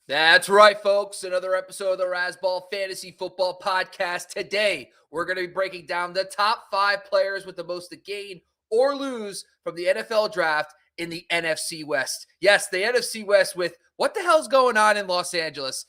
That's right, folks. Another episode of the Razzball Fantasy Football Podcast. Today, we're going to be breaking down the top 5 players with the most to gain or lose from the NFL draft in the NFC West. Yes, the NFC West with what the hell's going on in Los Angeles?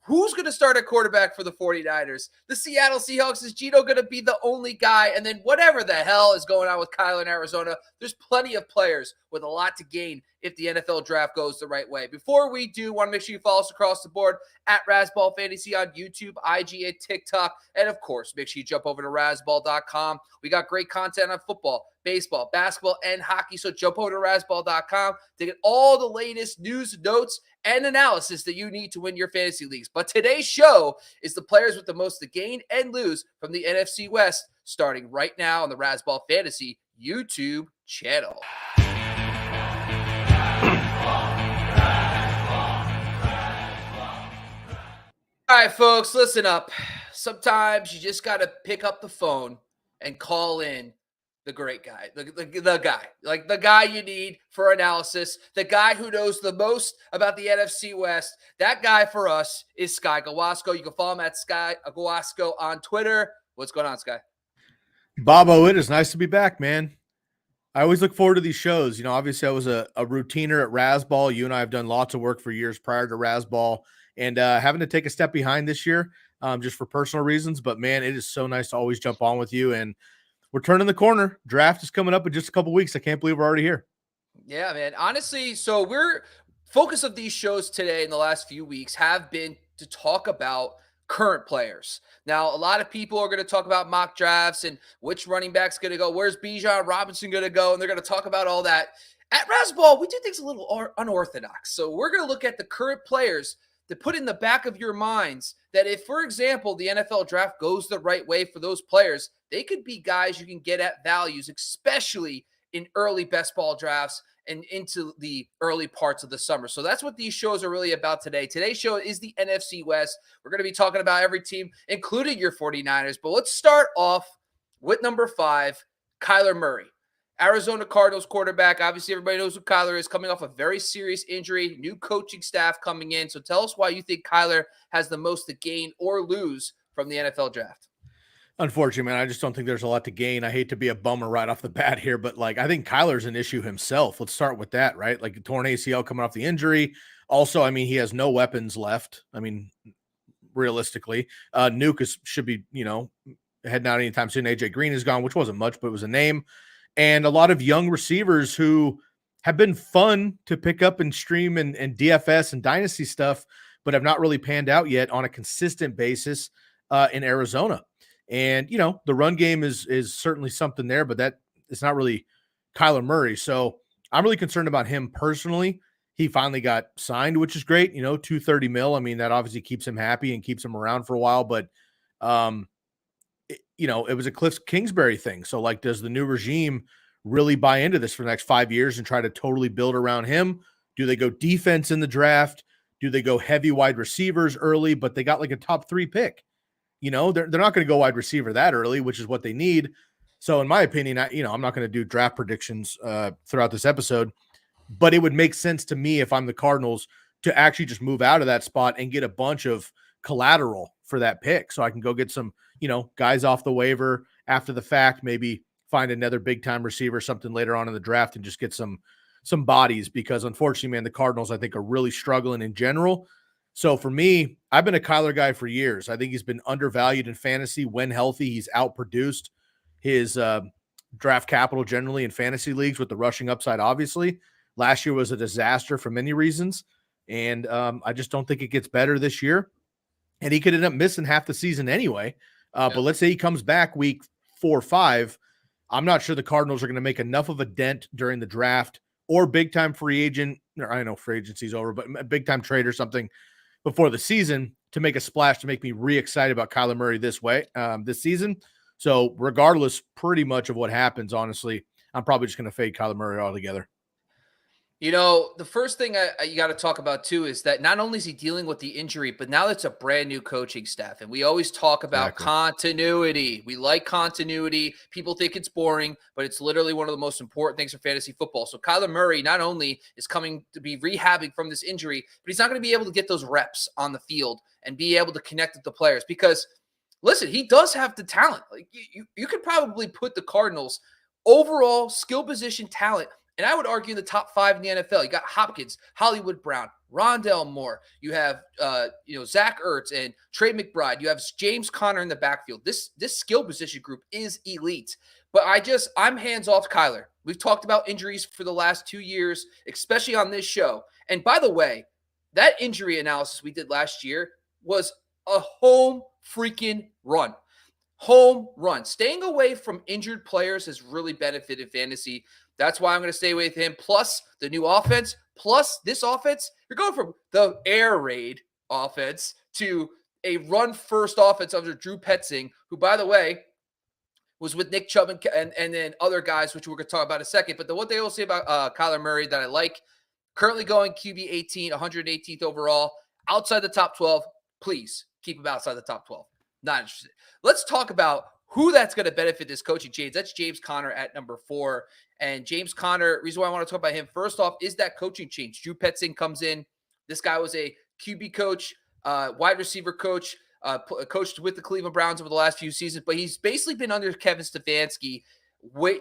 Who's going to start at quarterback for the 49ers? The Seattle Seahawks, is Geno going to be the only guy? And then whatever the hell is going on with Kyler in Arizona, there's plenty of players with a lot to gain if the NFL draft goes the right way. Before we do, want to make sure you follow us across the board at Razzball Fantasy on YouTube, IG, and TikTok. And of course, make sure you jump over to Razzball.com. We got great content on football, baseball, basketball, and hockey. So jump over to Razzball.com to get all the latest news, notes, and analysis that you need to win your fantasy leagues. But today's show is the players with the most to gain and lose from the NFC West, starting right now on the Razzball Fantasy YouTube channel. All right, folks, listen up. Sometimes you just got to pick up the phone and call in the great guy, the guy you need for analysis, the guy who knows the most about the NFC West. That guy for us is Sky Guasco. You can follow him at Sky Guasco on Twitter. What's going on, Sky? Bobo, it is nice to be back, man. I always look forward to these shows. You know, obviously I was a routiner at Razzball. You and I have done lots of work for years prior to Razzball, and having to take a step behind this year just for personal reasons. But, man, it is so nice to always jump on with you, and we're turning the corner. Draft is coming up in just a couple weeks. I can't believe we're already here. Yeah, man. Honestly, so focus of these shows today in the last few weeks have been to talk about current players. Now, a lot of people are going to talk about mock drafts and which running back's going to go. Where's Bijan Robinson going to go? And they're going to talk about all that. At Razzball, we do things a little unorthodox. So we're going to look at the current players to put in the back of your minds that if, for example, the NFL draft goes the right way for those players, they could be guys you can get at values, especially in early best ball drafts and into the early parts of the summer. So that's what these shows are really about today. Today's show is the NFC West. We're going to be talking about every team, including your 49ers. But let's start off with number 5, Kyler Murray. Arizona Cardinals quarterback. Obviously, everybody knows who Kyler is, coming off a very serious injury, new coaching staff coming in. So tell us why you think Kyler has the most to gain or lose from the NFL draft. Unfortunately, man, I just don't think there's a lot to gain. I hate to be a bummer right off the bat here, but I think Kyler's an issue himself. Let's start with that, right? Like, torn ACL coming off the injury. Also, I mean, he has no weapons left. I mean, realistically, Nuke should be, heading out anytime soon. AJ Green is gone, which wasn't much, but it was a name. And a lot of young receivers who have been fun to pick up and stream and DFS and dynasty stuff, but have not really panned out yet on a consistent basis in Arizona. And, the run game is certainly something there, but that is not really Kyler Murray. So I'm really concerned about him personally. He finally got signed, which is great. $230 million. I mean, that obviously keeps him happy and keeps him around for a while, but it was a Cliff Kingsbury thing. So does the new regime really buy into this for the next 5 years and try to totally build around him? Do they go defense in the draft? Do they go heavy wide receivers early, but they got a top 3 pick? They're not going to go wide receiver that early, which is what they need. So in my opinion, I'm not going to do draft predictions throughout this episode, but it would make sense to me if I'm the Cardinals to actually just move out of that spot and get a bunch of collateral for that pick. So I can go get some, guys off the waiver after the fact, maybe find another big time receiver, something later on in the draft, and just get some bodies, because unfortunately, man, the Cardinals, I think, are really struggling in general. So for me, I've been a Kyler guy for years. I think he's been undervalued in fantasy. When healthy, he's outproduced his draft capital generally in fantasy leagues with the rushing upside, obviously. Last year was a disaster for many reasons, and I just don't think it gets better this year. And he could end up missing half the season anyway. But let's say he comes back week 4 or 5. I'm not sure the Cardinals are going to make enough of a dent during the draft or big-time free agent. Or I know free agency's over, but a big-time trade or something before the season to make a splash to make me re-excited about Kyler Murray this season. So regardless pretty much of what happens, honestly, I'm probably just going to fade Kyler Murray altogether. You know, the first thing you got to talk about too is that not only is he dealing with the injury, but now it's a brand new coaching staff. And we always talk about Exactly. continuity. We like continuity. People think it's boring, but it's literally one of the most important things for fantasy football. So Kyler Murray not only is coming to be rehabbing from this injury, but he's not going to be able to get those reps on the field and be able to connect with the players because listen, he does have the talent. Like you could probably put the Cardinals overall skill position talent, and I would argue the top 5 in the NFL. You got Hopkins, Hollywood Brown, Rondell Moore. You have Zach Ertz and Trey McBride. You have James Conner in the backfield. This skill position group is elite. But I'm hands off Kyler. We've talked about injuries for the last 2 years, especially on this show. And by the way, that injury analysis we did last year was a home freaking run. Home run. Staying away from injured players has really benefited fantasy. That's why I'm going to stay with him. Plus the new offense, plus this offense. You're going from the air raid offense to a run first offense under Drew Petzing, who, by the way, was with Nick Chubb and then other guys, which we're going to talk about in a second. But what they will say about Kyler Murray that I like, currently going QB 18, 118th overall, outside the top 12, please keep him outside the top 12. Not interested. Let's talk about who that's going to benefit this coaching change. That's James Conner at number 4. And James Conner, reason why I want to talk about him first off is that coaching change. Drew Petzing comes in. This guy was a QB coach, wide receiver coach, coached with the Cleveland Browns over the last few seasons, but he's basically been under Kevin Stefanski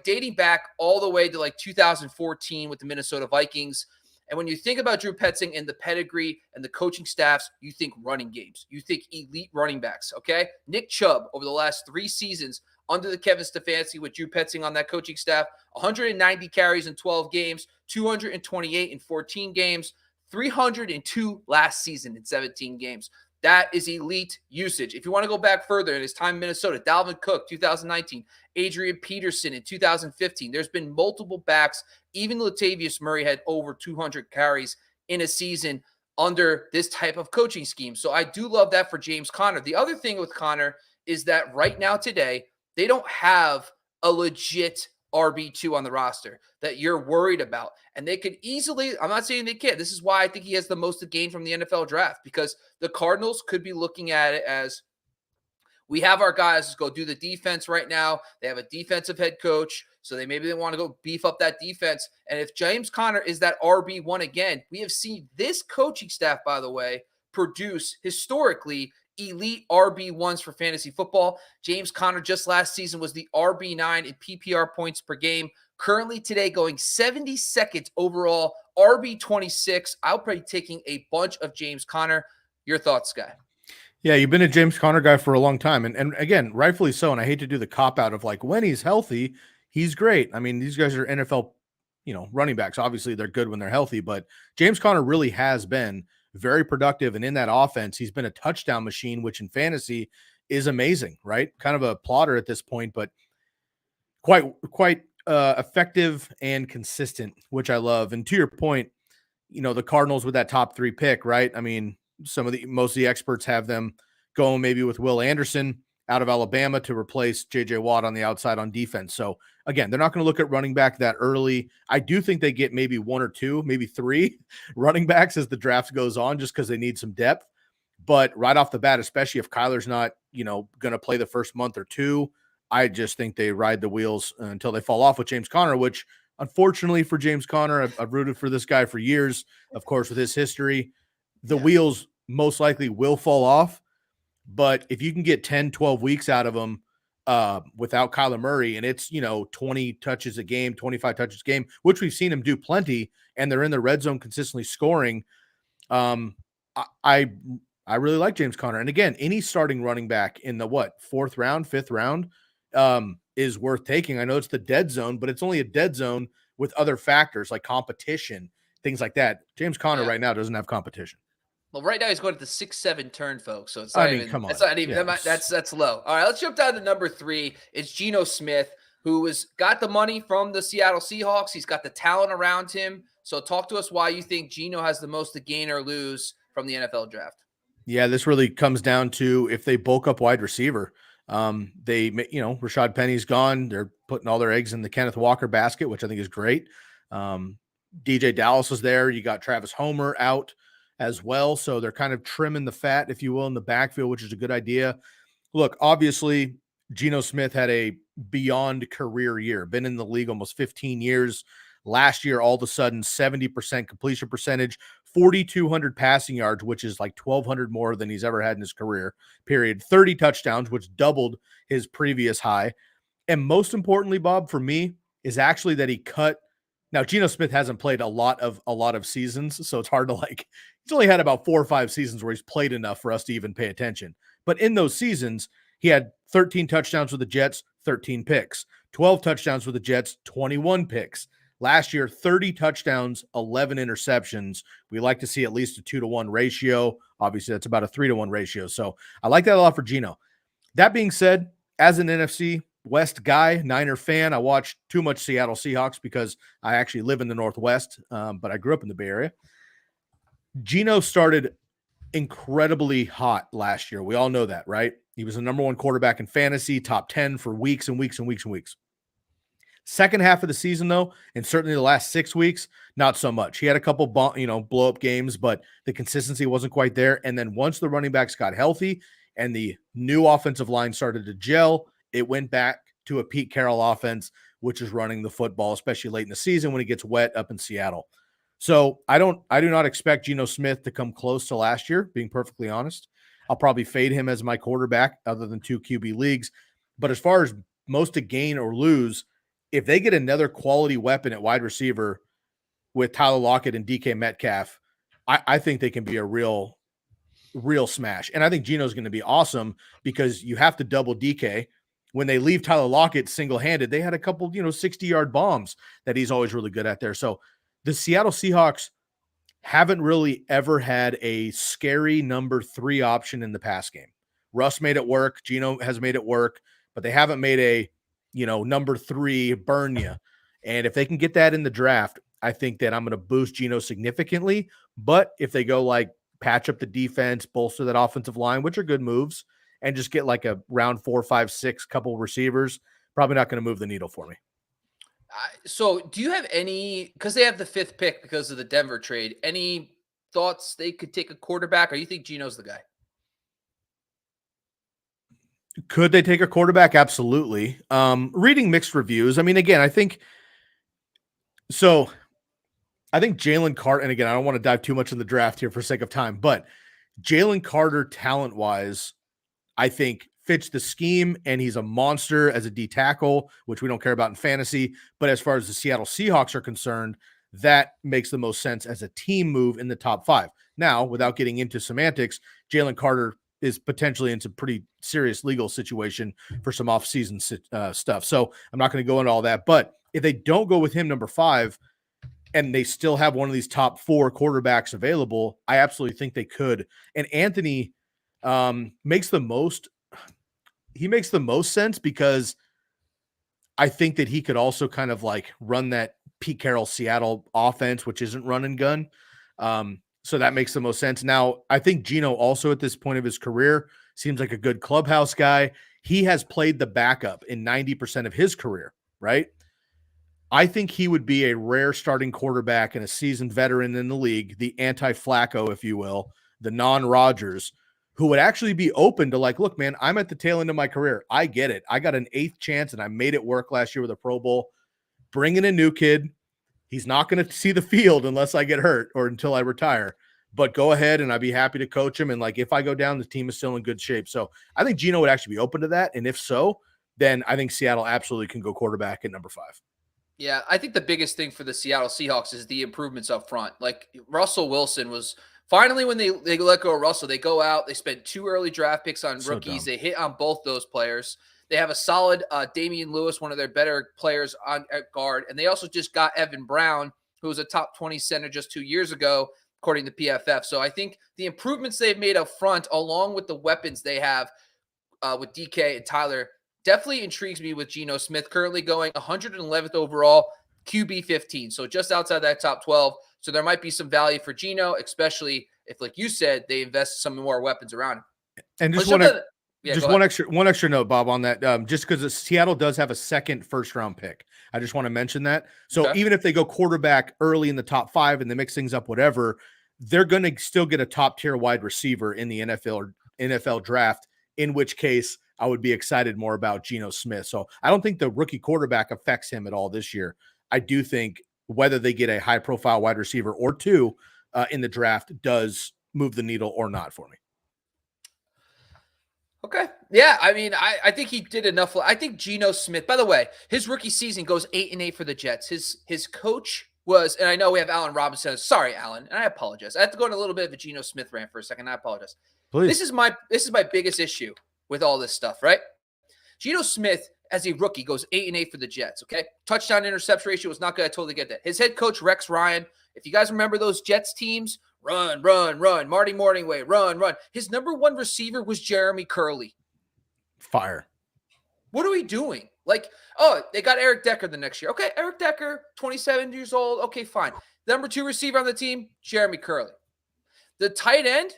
dating back all the way to like 2014 with the Minnesota Vikings. And when you think about Drew Petzing and the pedigree and the coaching staffs, you think running games. You think elite running backs, okay? Nick Chubb, over the last 3 seasons under the Kevin Stefanski with Drew Petzing on that coaching staff, 190 carries in 12 games, 228 in 14 games, 302 last season in 17 games. That is elite usage. If you want to go back further in his time in Minnesota, Dalvin Cook, 2019, Adrian Peterson in 2015. There's been multiple backs. Even Latavius Murray had over 200 carries in a season under this type of coaching scheme. So I do love that for James Conner. The other thing with Conner is that right now today, they don't have a legit RB2 on the roster that you're worried about. And they could easily, I'm not saying they can't. This is why I think he has the most to gain from the NFL draft, because the Cardinals could be looking at it as we have our guys go do the defense right now. They have a defensive head coach. So they want to go beef up that defense. And if James Conner is that RB1 again, we have seen this coaching staff, by the way, produce historically elite RB1s for fantasy football. James Conner just last season was the RB9 in PPR points per game. Currently today going 72nd overall, RB26. I'll be taking a bunch of James Conner. Your thoughts, Sky? Yeah, you've been a James Conner guy for a long time. And again, rightfully so. And I hate to do the cop out of like when he's healthy, he's great. I mean, these guys are NFL, running backs. Obviously, they're good when they're healthy, but James Conner really has been very productive. And in that offense, he's been a touchdown machine, which in fantasy is amazing, right? Kind of a plotter at this point, but quite effective and consistent, which I love. And to your point, the Cardinals with that top 3 pick, right? I mean, most of the experts have them going maybe with Will Anderson out of Alabama to replace JJ Watt on the outside on defense. So again, they're not going to look at running back that early. I do think they get maybe 1 or 2, maybe 3 running backs as the draft goes on, just because they need some depth. But right off the bat, especially if Kyler's not, going to play the first month or 2, I just think they ride the wheels until they fall off with James Conner, which unfortunately for James Conner, I've rooted for this guy for years, of course, with his history. The wheels most likely will fall off, but if you can get 10, 12 weeks out of him without Kyler Murray, and it's, 20 touches a game, 25 touches a game, which we've seen him do plenty, and they're in the red zone consistently scoring. I really like James Conner. And again, any starting running back in the 4th round, 5th round is worth taking. I know it's the dead zone, but it's only a dead zone with other factors like competition, things like that. James Conner right now doesn't have competition. Well, right now he's going at the 6-7 turn, folks. So it's I not mean, even. come on. That's not even. Yes. That's low. All right, let's jump down to number 3. It's Geno Smith, who has got the money from the Seattle Seahawks. He's got the talent around him. So talk to us why you think Geno has the most to gain or lose from the NFL draft. Yeah, this really comes down to if they bulk up wide receiver. Rashad Penny's gone. They're putting all their eggs in the Kenneth Walker basket, which I think is great. DJ Dallas is there. You got Travis Homer out as well. So they're kind of trimming the fat, if you will, in the backfield, which is a good idea. Look, obviously, Geno Smith had a beyond career year, been in the league almost 15 years. Last year, all of a sudden, 70% completion percentage, 4,200 passing yards, which is like 1,200 more than he's ever had in his career, period. 30 touchdowns, which doubled his previous high. And most importantly, Bob, for me, is actually that he cut. Now, Geno Smith hasn't played a lot of seasons, so it's hard to he's only had about 4 or 5 seasons where he's played enough for us to even pay attention. But in those seasons, he had 13 touchdowns with the Jets, 13 picks, 12 touchdowns with the Jets, 21 picks. Last year, 30 touchdowns, 11 interceptions. We like to see at least a 2-to-1 ratio. Obviously, that's about a 3-to-1 ratio. So I like that a lot for Geno. That being said, as an NFC West guy, Niner fan, I watch too much Seattle Seahawks because I actually live in the Northwest, but I grew up in the Bay Area. Geno started incredibly hot last year. We all know that, right? He was the number 1 quarterback in fantasy, top 10 for weeks and weeks and weeks and weeks. Second half of the season, though, and certainly the last 6 weeks, not so much. He had a couple, blow-up games, but the consistency wasn't quite there. And then once the running backs got healthy and the new offensive line started to gel, it went back to a Pete Carroll offense, which is running the football, especially late in the season when it gets wet up in Seattle. So I do not expect Geno Smith to come close to last year, being perfectly honest. I'll probably fade him as my quarterback other than 2 QB leagues. But as far as most to gain or lose, if they get another quality weapon at wide receiver with Tyler Lockett and DK Metcalf, I think they can be a real smash. And I think Geno's going to be awesome because you have to double DK. When they leave Tyler Lockett single-handed, they had a couple, 60-yard bombs that he's always really good at there. So the Seattle Seahawks haven't really ever had a scary number 3 option in the pass game. Russ made it work. Geno has made it work, but they haven't made a, number 3 burn you. And if they can get that in the draft, I think that I'm going to boost Geno significantly. But if they go patch up the defense, bolster that offensive line, which are good moves, and just get a round 4, 5, 6 couple receivers, probably not going to move the needle for me. So do you have any, because they have the 5th pick because of the Denver trade, any thoughts they could take a quarterback, or you think Geno's the guy? Could they take a quarterback? Absolutely. Reading mixed reviews. I mean, again, I think Jalen Carter, and again, I don't want to dive too much in the draft here for sake of time, but Jalen Carter, talent-wise, I think fits the scheme, and he's a monster as a D tackle, which we don't care about in fantasy. But as far as the Seattle Seahawks are concerned, that makes the most sense as a team move in the top 5. Now, without getting into semantics, Jalen Carter is potentially in some pretty serious legal situation for some off-season stuff. So I'm not going to go into all that. But if they don't go with him number 5 and they still have one of these top 4 quarterbacks available, I absolutely think they could. And Anthony makes the most sense because I think that he could also kind of run that Pete Carroll Seattle offense, which isn't run and gun. So that makes the most sense. Now, I think Geno also at this point of his career seems like a good clubhouse guy. He has played the backup in 90% of his career, right? I think he would be a rare starting quarterback and a seasoned veteran in the league, the anti-Flacco, if you will, the non-Rodgers, who would actually be open to look, man, I'm at the tail end of my career. I get it. I got an 8th chance and I made it work last year with a Pro Bowl. Bring in a new kid. He's not going to see the field unless I get hurt or until I retire. But go ahead and I'd be happy to coach him. And if I go down, the team is still in good shape. So I think Geno would actually be open to that. And if so, then I think Seattle absolutely can go quarterback at number 5. Yeah, I think the biggest thing for the Seattle Seahawks is the improvements up front. Russell Wilson was finally, when they let go of Russell, they go out, they spend 2 early draft picks on rookies. They hit on both those players. They have a solid Damian Lewis, one of their better players at guard. And they also just got Evan Brown, who was a top 20 center just 2 years ago, according to PFF. So I think the improvements they've made up front, along with the weapons they have with DK and Tyler, definitely intrigues me with Geno Smith, currently going 111th overall, QB 15. So just outside that top 12. So there might be some value for Geno, especially if, like you said, they invest some more weapons around him. And Yeah, just go one ahead. extra note, Bob, on that. Just because Seattle does have a second first-round pick, I just want to mention that. So Okay. even if they go quarterback early in the top 5 and they mix things up, whatever, they're going to still get a top-tier wide receiver in the NFL draft. In which case, I would be excited more about Geno Smith. So I don't think the rookie quarterback affects him at all this year. I do think whether they get a high-profile wide receiver or two in the draft does move the needle or not for me. Okay. Yeah, I mean, I think he did enough. I think Geno Smith, by the way, his rookie season goes 8-8 for the Jets. His coach was, and I know we have Allen Robinson. Sorry, Allen, and I apologize. I have to go on a little bit of a Geno Smith rant for a second. I apologize. Please. This is my biggest issue with all this stuff, right? Geno Smith, as a rookie, goes 8-8 for the Jets. Okay. Touchdown interception ratio was not good. I totally get that. His head coach, Rex Ryan, if you guys remember those Jets teams, run, run, run. Marty Morningway, run, run. His number one receiver was Jeremy Curley. Fire. What are we doing? Like, oh, they got Eric Decker the next year. Okay, Eric Decker, 27 years old. Okay, fine. Number 2 receiver on the team, Jeremy Curley. The tight end,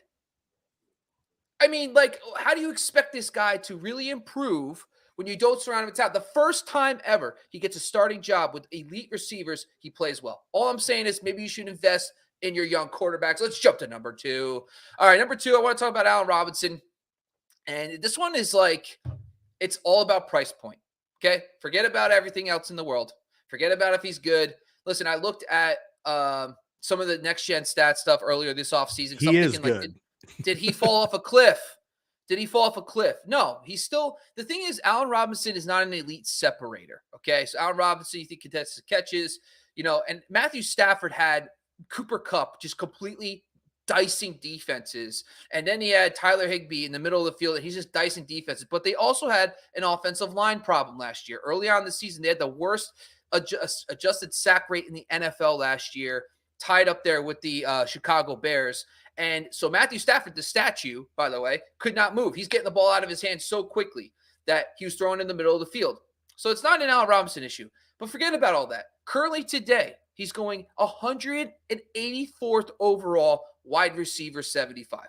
I mean, like, how do you expect this guy to really improve when you don't surround him with talent? The first time ever he gets a starting job with elite receivers, he plays well. All I'm saying is maybe you should invest in your young quarterbacks. Let's jump to number 2. All right, number 2, I want to talk about Allen Robinson. And this one is like, it's all about price point. Okay. Forget about everything else in the world. Forget about if he's good. Listen, I looked at some of the next gen stat stuff earlier this offseason. He is good. Like, did he fall off a cliff? Did he fall off a cliff? No, he's still, the thing is, Allen Robinson is not an elite separator. Okay. So Allen Robinson, you think contested catches, and Matthew Stafford had Cooper Kupp just completely dicing defenses. And then he had Tyler Higbee in the middle of the field. And he's just dicing defenses. But they also had an offensive line problem last year. Early on in the season, they had the worst adjusted sack rate in the NFL last year, tied up there with the Chicago Bears. And so Matthew Stafford, the statue, by the way, could not move. He's getting the ball out of his hands so quickly that he was thrown in the middle of the field. So it's not an Allen Robinson issue. But forget about all that. Currently today, he's going 184th overall, wide receiver 75.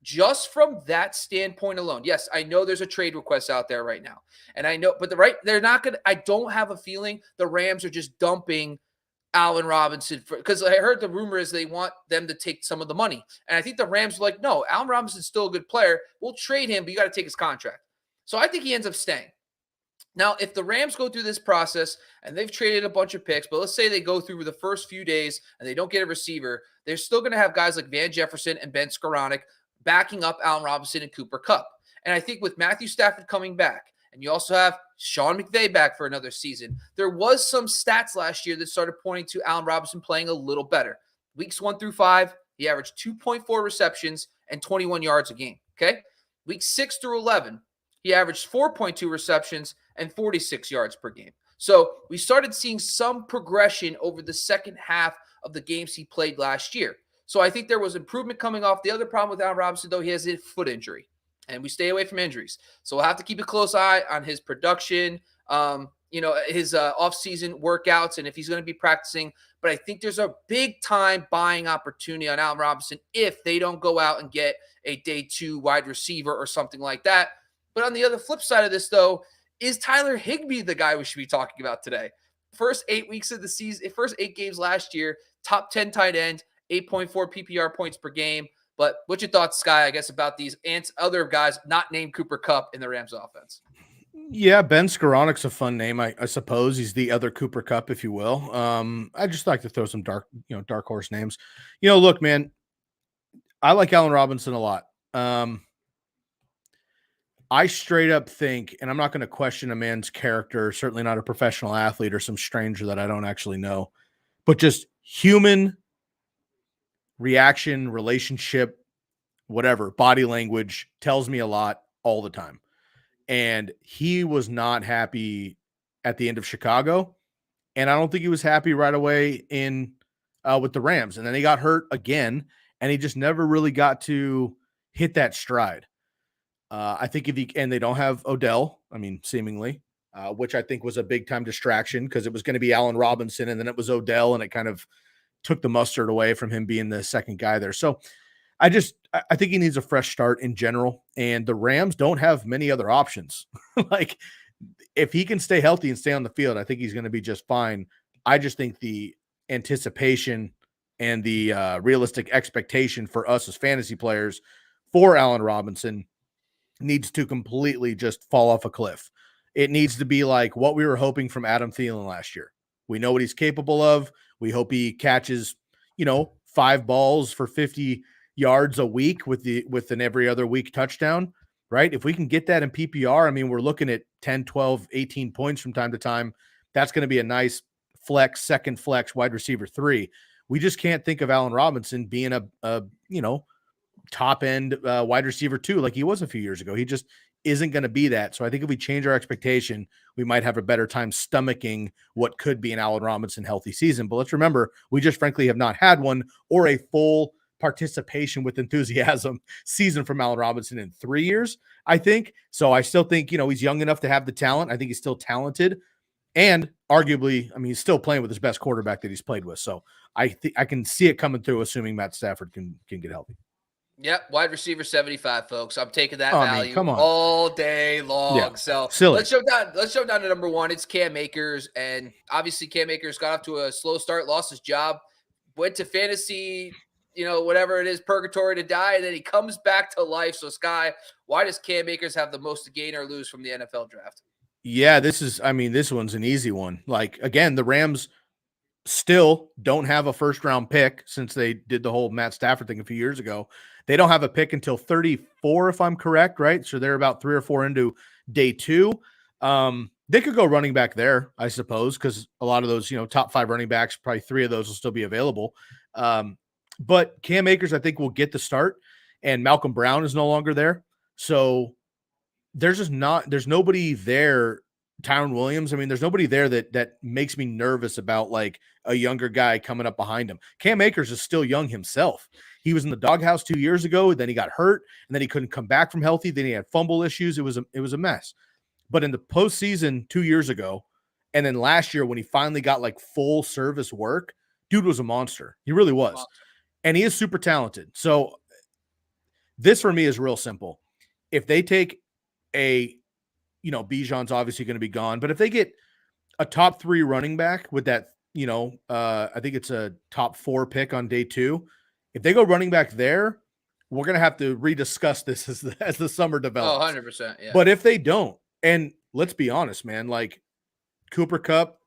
Just from that standpoint alone. Yes, I know there's a trade request out there right now. And I know, but they're not going to, I don't have a feeling the Rams are just dumping Allen Robinson because I heard the rumor is they want them to take some of the money. And I think the Rams are like, no, Allen Robinson's still a good player. We'll trade him, but you got to take his contract. So I think he ends up staying. Now, if the Rams go through this process and they've traded a bunch of picks, but let's say they go through the first few days and they don't get a receiver, they're still going to have guys like Van Jefferson and Ben Skoranek backing up Allen Robinson and Cooper Kupp. And I think with Matthew Stafford coming back, and you also have Sean McVay back for another season, there was some stats last year that started pointing to Allen Robinson playing a little better. Weeks 1 through 5, he averaged 2.4 receptions and 21 yards a game. Okay. Weeks 6 through 11, he averaged 4.2 receptions and 46 yards per game. So we started seeing some progression over the second half of the games he played last year. So I think there was improvement coming off. The other problem with Allen Robinson, though, he has a foot injury, and we stay away from injuries. So we'll have to keep a close eye on his production, his off-season workouts, and if he's going to be practicing. But I think there's a big-time buying opportunity on Allen Robinson if they don't go out and get a day 2 wide receiver or something like that. But on the other flip side of this, though, is Tyler Higbee the guy we should be talking about today? First 8 weeks of the season, first 8 games last year, top 10 tight end, 8.4 PPR points per game. But what's your thoughts, Sky, I guess, about these other guys not named Cooper Kupp in the Rams offense? Yeah, Ben Skoronek's a fun name, I suppose. He's the other Cooper Kupp, if you will. I just like to throw some dark horse names. Look, man, I like Allen Robinson a lot. I straight up think, and I'm not going to question a man's character, certainly not a professional athlete or some stranger that I don't actually know, but just human reaction, relationship, whatever, body language tells me a lot all the time. And he was not happy at the end of Chicago. And I don't think he was happy right away with the Rams. And then he got hurt again, and he just never really got to hit that stride. I think and they don't have Odell, seemingly, which I think was a big time distraction because it was going to be Allen Robinson and then it was Odell, and it kind of took the mustard away from him being the second guy there. So I think he needs a fresh start in general, and the Rams don't have many other options. Like, if he can stay healthy and stay on the field, I think he's going to be just fine. I just think the anticipation and the realistic expectation for us as fantasy players for Allen Robinson needs to completely just fall off a cliff. It needs to be like what we were hoping from Adam Thielen last year. We know what he's capable of. We hope he catches, 5 balls for 50 yards a week with an every other week touchdown, right? If we can get that in PPR, I mean, we're looking at 10, 12, 18 points from time to time. That's going to be a nice flex, second flex, wide receiver 3. We just can't think of Allen Robinson being a top end wide receiver 2 like he was a few years ago. He just isn't going to be that. So I think if we change our expectation, we might have a better time stomaching what could be an Allen Robinson healthy season. But let's remember, we just frankly have not had one or a full participation with enthusiasm season from Allen Robinson in 3 years, I think. So I still think, he's young enough to have the talent. I think he's still talented. And arguably, I mean, he's still playing with his best quarterback that he's played with. So I can see it coming through, assuming Matt Stafford can get healthy. Yep, wide receiver 75, folks. I'm taking that value come on. all day long. Yeah, so silly. Let's jump down to number 1. It's Cam Akers, and obviously Cam Akers got off to a slow start, lost his job, went to fantasy, whatever it is, purgatory to die, and then he comes back to life. So Sky, why does Cam Akers have the most to gain or lose from the NFL draft? Yeah, this one's an easy one. Like, again, the Rams still don't have a first round pick since they did the whole Matt Stafford thing a few years ago. They don't have a pick until 34, if I'm correct, right? So they're about 3 or 4 into day 2. They could go running back there, I suppose, because a lot of those, top 5 running backs, probably 3 of those will still be available. But Cam Akers, I think, will get the start, and Malcolm Brown is no longer there. So there's nobody there. Tyron Williams, I mean, there's nobody there that makes me nervous about like a younger guy coming up behind him. Cam Akers is still young himself. He was in the doghouse 2 years ago, then he got hurt, and then he couldn't come back from healthy. Then he had fumble issues. It was a mess. But in the postseason 2 years ago, and then last year when he finally got like full service work, dude was a monster. He really was. And he is super talented. So this for me is real simple. If they take Bijan's obviously going to be gone, but if they get a top 3 running back with that, I think it's a top 4 pick on day 2. If they go running back there, we're going to have to rediscuss this as the summer develops. 100%. Yeah. But if they don't, and let's be honest, man, like Cooper Kupp,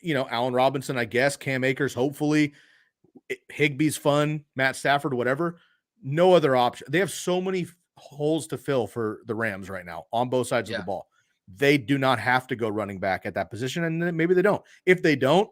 Allen Robinson, I guess, Cam Akers, hopefully, Higbee's fun, Matt Stafford, whatever, no other option. They have so many holes to fill for the Rams right now on both sides of the ball. They do not have to go running back at that position, and then maybe they don't. If they don't,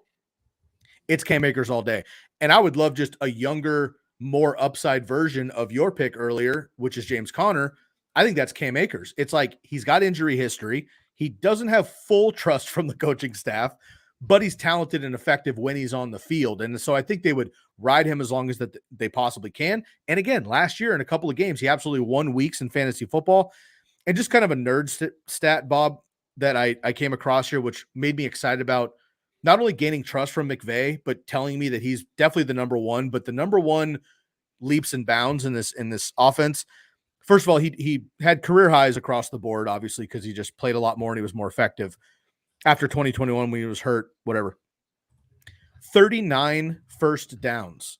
it's Cam Akers all day. And I would love just a younger, more upside version of your pick earlier, which is James Conner. I think that's Cam Akers. It's like he's got injury history. He doesn't have full trust from the coaching staff, but he's talented and effective when he's on the field. And so I think they would ride him as long as that they possibly can. And again, last year in a couple of games, he absolutely won weeks in fantasy football. And just kind of a nerd stat, Bob, that I came across here, which made me excited about not only gaining trust from McVay, but telling me that he's definitely the number one, but the number one leaps and bounds in this offense. First of all, he had career highs across the board, obviously, because he just played a lot more and he was more effective after 2021 when he was hurt, whatever. 39 first downs.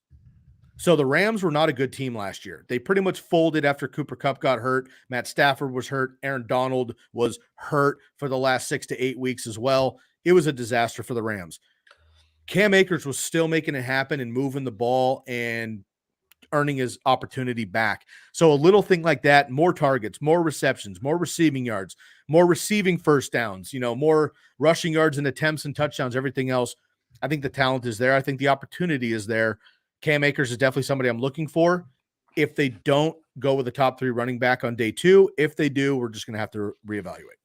So the Rams were not a good team last year. They pretty much folded after Cooper Kupp got hurt. Matt Stafford was hurt. Aaron Donald was hurt for the last 6 to 8 weeks as well. It was a disaster for the Rams. Cam Akers was still making it happen and moving the ball and earning his opportunity back. So a little thing like that, more targets, more receptions, more receiving yards, more receiving first downs, more rushing yards and attempts and touchdowns, everything else. I think the talent is there. I think the opportunity is there. Cam Akers is definitely somebody I'm looking for. If they don't go with the top 3 running back on day 2, if they do, we're just going to have to reevaluate.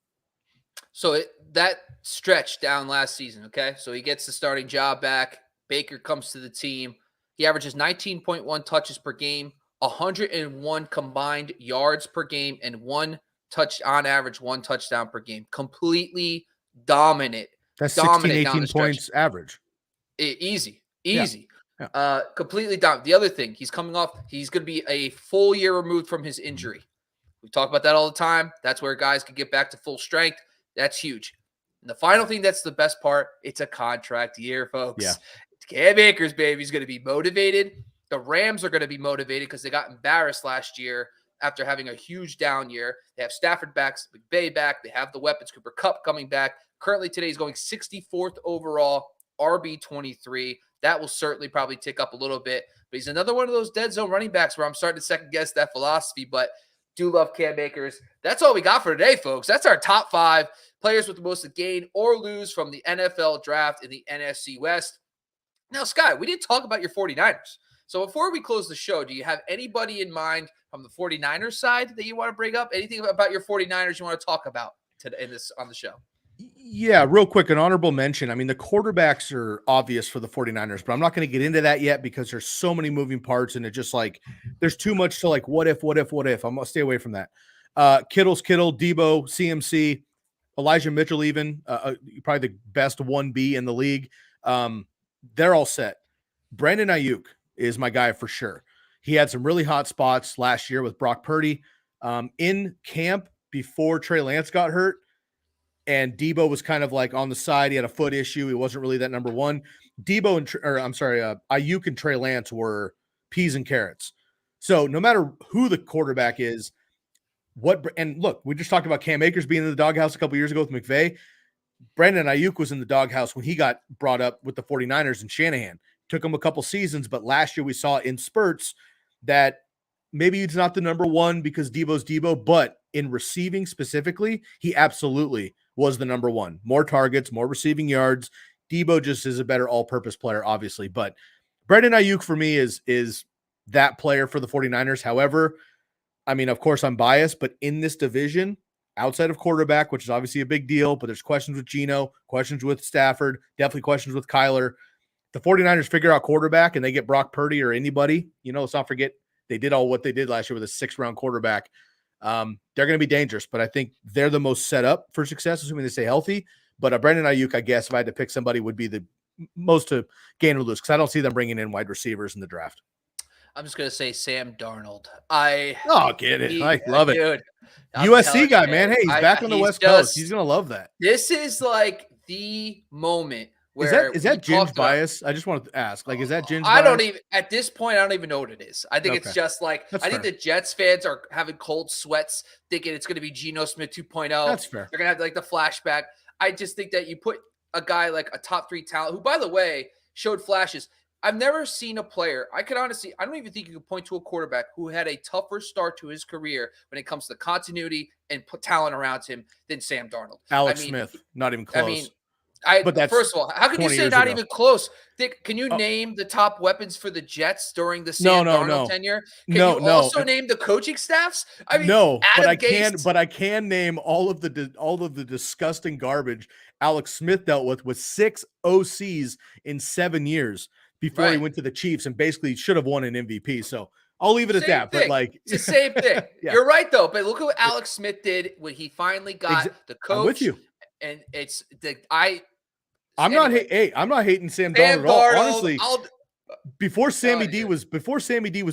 So that stretch down last season, okay? So he gets the starting job back. Baker comes to the team. He averages 19.1 touches per game, 101 combined yards per game, and on average, 1 touchdown per game. Completely dominant. That's 16, 18 points average. Easy. Yeah. Completely down. The other thing, he's going to be a full year removed from his injury. We talk about that all the time. That's where guys can get back to full strength. That's huge. And the final thing that's the best part, it's a contract year, folks. Yeah. Cam Akers, baby, is going to be motivated. The Rams are going to be motivated because they got embarrassed last year after having a huge down year. They have Stafford back, McVay back. They have the weapons, Cooper Kupp coming back. Currently today he's going 64th overall, RB23. That will certainly probably tick up a little bit. But he's another one of those dead zone running backs where I'm starting to second guess that philosophy. But do love Cam Akers. That's all we got for today, folks. That's our top 5 players with the most to gain or lose from the NFL draft in the NFC West. Now, Sky, we didn't talk about your 49ers. So before we close the show, do you have anybody in mind from the 49ers side that you want to bring up? Anything about your 49ers you want to talk about today on the show? Yeah, real quick, an honorable mention. I mean, the quarterbacks are obvious for the 49ers, but I'm not going to get into that yet because there's so many moving parts and it just like there's too much to like what if. I'm going to stay away from that. Kittle's Kittle, Debo, CMC, Elijah Mitchell, even probably the best 1B in the league. They're all set. Brandon Ayuk is my guy for sure. He had some really hot spots last year with Brock Purdy in camp before Trey Lance got hurt. And Debo was kind of like on the side. He had a foot issue. He wasn't really that number one. Ayuk and Trey Lance were peas and carrots. So no matter who the quarterback is, and look, we just talked about Cam Akers being in the doghouse a couple years ago with McVay. Brandon Ayuk was in the doghouse when he got brought up with the 49ers and Shanahan. Took him a couple seasons, but last year we saw in spurts that maybe it's not the number one because Debo's Debo, but in receiving specifically, he absolutely was the number one. More targets, more receiving yards. Debo just is a better all-purpose player, obviously. But Brandon Ayuk for me is that player for the 49ers. However, I mean, of course I'm biased, but in this division, outside of quarterback, which is obviously a big deal, but there's questions with Geno, questions with Stafford, definitely questions with Kyler. The 49ers figure out quarterback and they get Brock Purdy or anybody. Let's not forget they did all what they did last year with a 6th-round quarterback. They're going to be dangerous, but I think they're the most set up for success, assuming they stay healthy. But Brandon Ayuk, I guess, if I had to pick somebody, would be the most to gain or lose because I don't see them bringing in wide receivers in the draft. I'm just going to say Sam Darnold. Get it. I love it. Dude, USC guy, man. Hey, he's back on the West Coast. He's going to love that. This is like the moment. Is that Ginge bias? I just wanted to ask. Like, is that Ginge bias? At this point, I don't even know what it is. I think it's just like, That's fair. The Jets fans are having cold sweats thinking it's going to be Geno Smith 2.0. That's fair. They're going to have like the flashback. I just think that you put a guy like a top 3 talent who, by the way, showed flashes. I've never seen a player. I don't even think you could point to a quarterback who had a tougher start to his career when it comes to continuity and put talent around him than Sam Darnold. Alex Smith, not even close. But that's first of all, how can you say not even close? Can you name the top weapons for the Jets during the Sam Darnold tenure? Can you also name the coaching staffs? I mean, no, but I can name all of the disgusting garbage Alex Smith dealt with 6 OCs in 7 years before he went to the Chiefs and basically should have won an MVP. So I'll leave it at that. But like, it's the same thing. Yeah. You're right though. But look at what Alex Smith did when he finally got the coach. I'm with you. And it's I'm not hating Sam Darnold at all. Honestly, before Sammy D was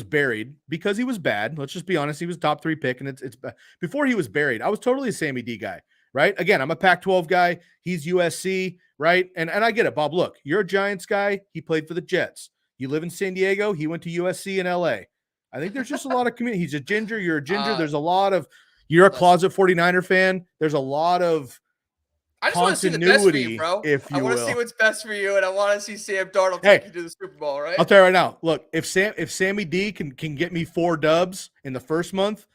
buried because he was bad. Let's just be honest, he was top 3 pick, and it's before he was buried. I was totally a Sammy D guy, right? Again, I'm a Pac-12 guy. He's USC, right? And I get it, Bob. Look, you're a Giants guy. He played for the Jets. You live in San Diego. He went to USC in LA. I think there's just a lot of community. He's a ginger. You're a ginger. There's a lot of. You're a closet 49er fan. There's a lot of. I just want to see the best for you, bro. I want to see what's best for you, and I want to see Sam Darnold take you to the Super Bowl, right? I'll tell you right now. Look, if Sammy D can get me 4 dubs in the first month,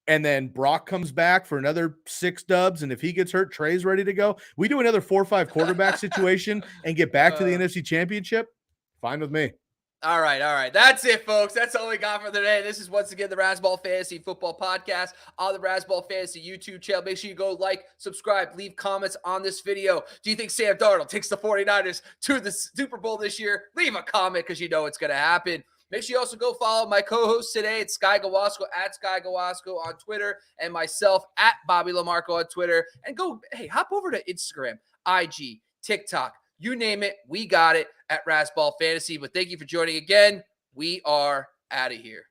and then Brock comes back for another 6 dubs, and if he gets hurt, Trey's ready to go. We do another 4 or 5 quarterback situation and get back to the NFC Championship. Fine with me. All right. That's it, folks. That's all we got for today. This is once again the Razzball Fantasy Football Podcast on the Razzball Fantasy YouTube channel. Make sure you go like, subscribe, leave comments on this video. Do you think Sam Darnold takes the 49ers to the Super Bowl this year? Leave a comment because you know it's going to happen. Make sure you also go follow my co-host today. It's Sky Guasco at Sky Guasco on Twitter and myself at Bobby LaMarco on Twitter. And hop over to Instagram, IG, TikTok. You name it, we got it at Razzball Fantasy. But thank you for joining again. We are out of here.